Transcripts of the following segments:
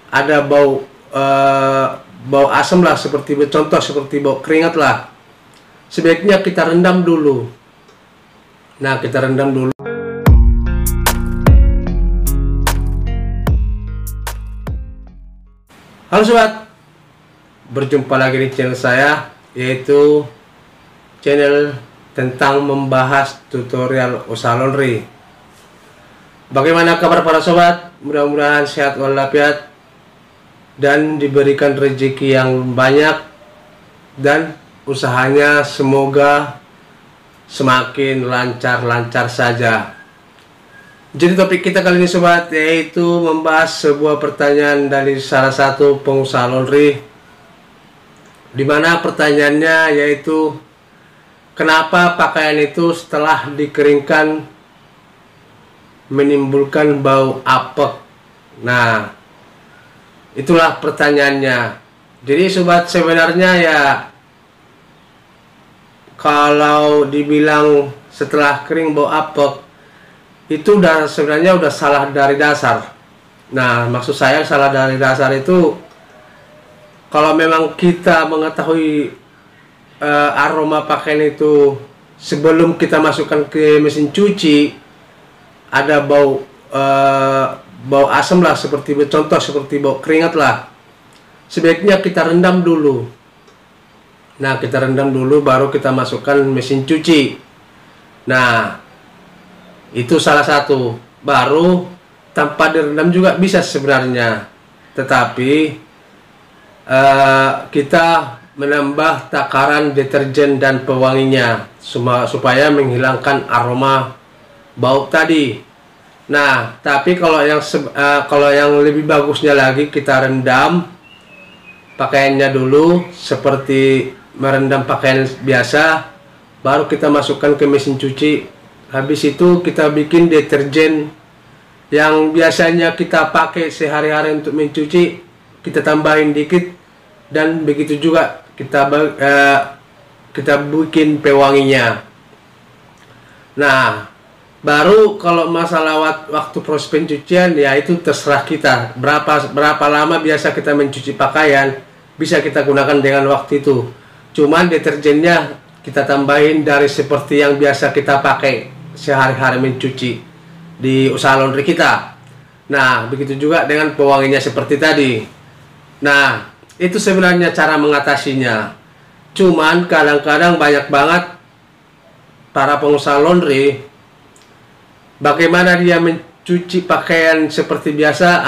ada bau asam lah, contoh seperti bau keringat lah, sebaiknya kita rendam dulu. Nah, kita rendam dulu. Halo sobat, berjumpa lagi di channel saya, yaitu channel tentang membahas tutorial usaha laundry. Bagaimana kabar para sobat? Mudah-mudahan sehat walafiat dan diberikan rezeki yang banyak, dan usahanya semoga semakin lancar-lancar saja. Jadi topik kita kali ini sobat, yaitu membahas sebuah pertanyaan dari salah satu pengusaha laundry, dimana pertanyaannya yaitu, kenapa pakaian itu setelah dikeringkan menimbulkan bau apek? Nah, itulah pertanyaannya. Jadi sobat, sebenarnya ya, kalau dibilang setelah kering bau apek, itu sebenarnya udah salah dari dasar. Nah, maksud saya salah dari dasar itu, kalau memang kita mengetahui aroma pakaian itu sebelum kita masukkan ke mesin cuci, ada bau asam lah, contoh seperti bau keringat lah, sebaiknya kita rendam dulu. Nah, kita rendam dulu baru kita masukkan mesin cuci. Nah, itu salah satu. Baru tanpa direndam juga bisa sebenarnya, tetapi kita menambah takaran deterjen dan pewanginya supaya menghilangkan aroma bau tadi. Nah, tapi kalau yang lebih bagusnya lagi, kita rendam pakaiannya dulu seperti merendam pakaian biasa, baru kita masukkan ke mesin cuci. Habis itu kita bikin deterjen yang biasanya kita pakai sehari-hari untuk mencuci, kita tambahin dikit, dan begitu juga kita bikin pewanginya. Nah, baru kalau masalah waktu proses pencucian, ya itu terserah kita berapa lama biasa kita mencuci pakaian, bisa kita gunakan dengan waktu itu. Cuman deterjennya kita tambahin dari seperti yang biasa kita pakai sehari-hari mencuci di usaha laundry kita. Nah, begitu juga dengan pewanginya seperti tadi. Nah, itu sebenarnya cara mengatasinya. Cuman kadang-kadang banyak banget para pengusaha laundry, bagaimana dia mencuci pakaian seperti biasa,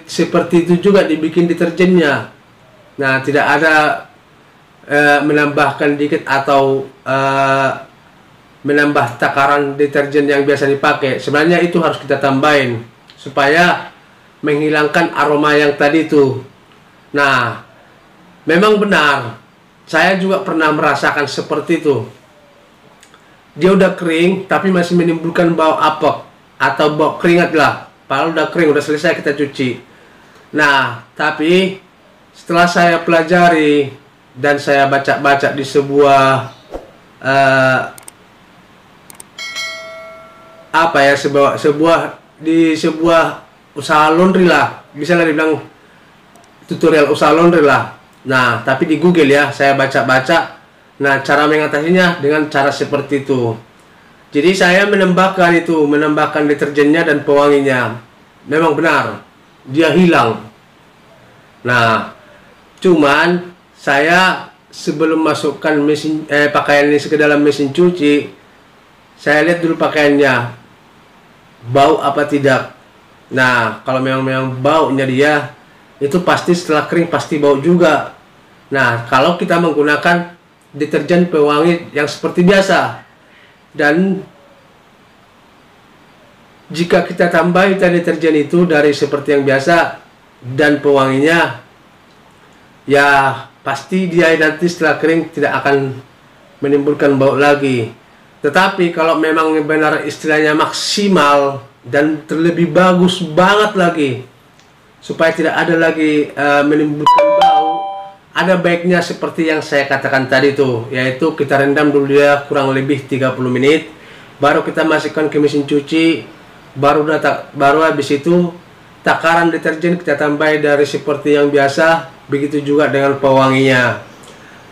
seperti itu juga dibikin deterjennya. Nah, tidak ada menambahkan dikit atau menambah takaran deterjen yang biasa dipakai. Sebenarnya itu harus kita tambahin supaya menghilangkan aroma yang tadi itu. Nah, memang benar, saya juga pernah merasakan seperti itu. Dia udah kering tapi masih menimbulkan bau apek atau bau keringat lah, padahal udah kering, udah selesai kita cuci. Nah, tapi setelah saya pelajari dan saya baca-baca di sebuah sebuah usaha laundry lah, bisa lah dibilang tutorial usaha laundry lah. Nah, tapi di Google ya, saya baca-baca. Nah, cara mengatasinya dengan cara seperti itu. Jadi saya menambahkan deterjennya dan pewanginya. Memang benar, dia hilang. Nah, cuman saya sebelum masukkan pakaian ini ke dalam mesin cuci, saya lihat dulu pakaiannya bau apa tidak. Nah, kalau memang baunya dia itu pasti setelah kering pasti bau juga. Nah, kalau kita menggunakan deterjen pewangi yang seperti biasa, dan jika kita tambahin deterjen itu dari seperti yang biasa dan pewanginya, ya pasti dia nanti setelah kering tidak akan menimbulkan bau lagi. Tetapi kalau memang benar istilahnya maksimal dan terlebih bagus banget lagi, supaya tidak ada lagi menimbulkan bau, ada baiknya seperti yang saya katakan tadi tuh, yaitu kita rendam dulu dia kurang lebih 30 menit, baru kita masukkan ke mesin cuci, baru habis itu takaran deterjen kita tambah dari seperti yang biasa, begitu juga dengan pewanginya.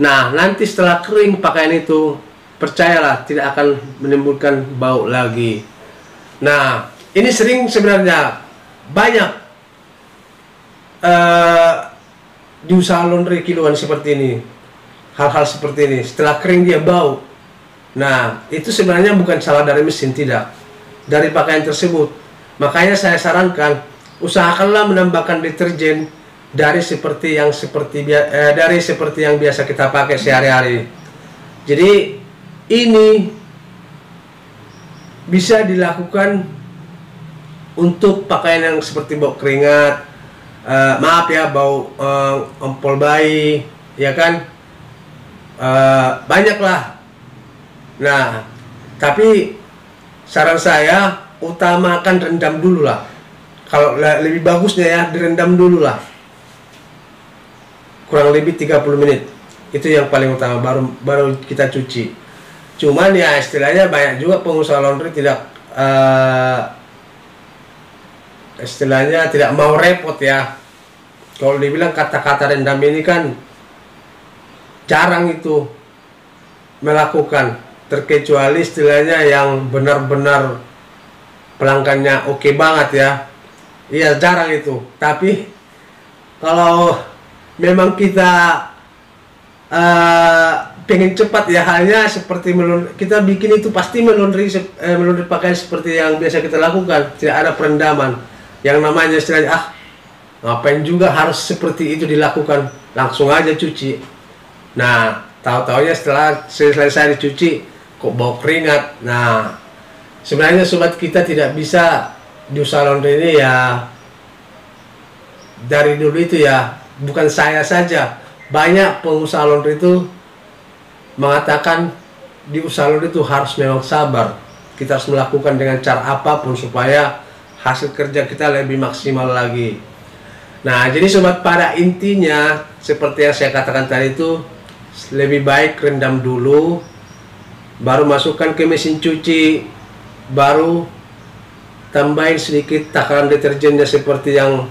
Nah, nanti setelah kering pakaian itu, percayalah tidak akan menimbulkan bau lagi. Nah, ini sering sebenarnya banyak di usaha laundry kiloan seperti ini. Hal-hal seperti ini, setelah kering dia bau. Nah, itu sebenarnya bukan salah dari mesin, tidak, dari pakaian tersebut. Makanya saya sarankan, usahakanlah menambahkan deterjen dari seperti yang biasa kita pakai sehari-hari. Jadi ini bisa dilakukan untuk pakaian yang seperti bau keringat, bau ompol bayi, ya kan, banyaklah. Nah, tapi saran saya utamakan rendam dulu lah. Kalau lebih bagusnya ya direndam dulu lah, kurang lebih 30 menit. Itu yang paling utama, baru kita cuci. Cuman ya istilahnya banyak juga pengusaha laundry tidak mau repot ya. Kalau dibilang kata-kata rendam ini kan jarang itu melakukan, terkecuali istilahnya yang benar-benar pelanggannya oke banget ya. Iya, jarang itu. Tapi kalau memang kita pengen cepat ya, hanya seperti kita bikin itu pasti melondri pakaian seperti yang biasa kita lakukan, tidak ada perendaman. Yang namanya istilahnya ngapain juga harus seperti itu dilakukan, langsung aja cuci. Nah, tahu-taunya setelah selesai dicuci kok bau keringat. Nah, sebenarnya sobat, kita tidak bisa di usaha laundry ini ya, dari dulu itu ya, bukan saya saja, banyak pengusaha laundry itu mengatakan di usaha laundry itu harus memang sabar. Kita harus melakukan dengan cara apapun supaya hasil kerja kita lebih maksimal lagi. Nah, jadi sobat, pada intinya seperti yang saya katakan tadi itu, lebih baik rendam dulu, baru masukkan ke mesin cuci, baru tambahin sedikit takaran deterjennya seperti yang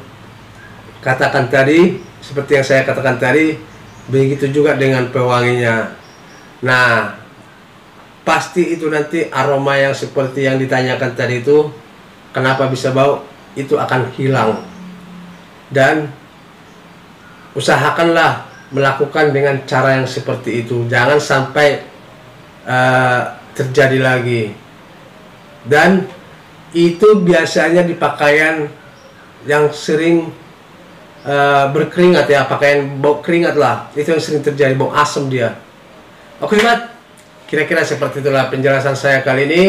katakan tadi, seperti yang saya katakan tadi. Begitu juga dengan pewanginya. Nah, pasti itu nanti aroma yang seperti yang ditanyakan tadi itu, kenapa bisa bau, itu akan hilang. Dan usahakanlah melakukan dengan cara yang seperti itu, jangan sampai terjadi lagi. Dan itu biasanya di pakaian yang sering berkeringat ya, pakaian bau keringat lah, itu yang sering terjadi, bau asam dia. Oke sobat, kira-kira seperti itulah penjelasan saya kali ini.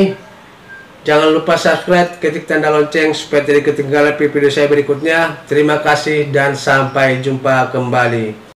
Jangan lupa subscribe, ketik tanda lonceng supaya tidak ketinggalan video saya berikutnya. Terima kasih dan sampai jumpa kembali.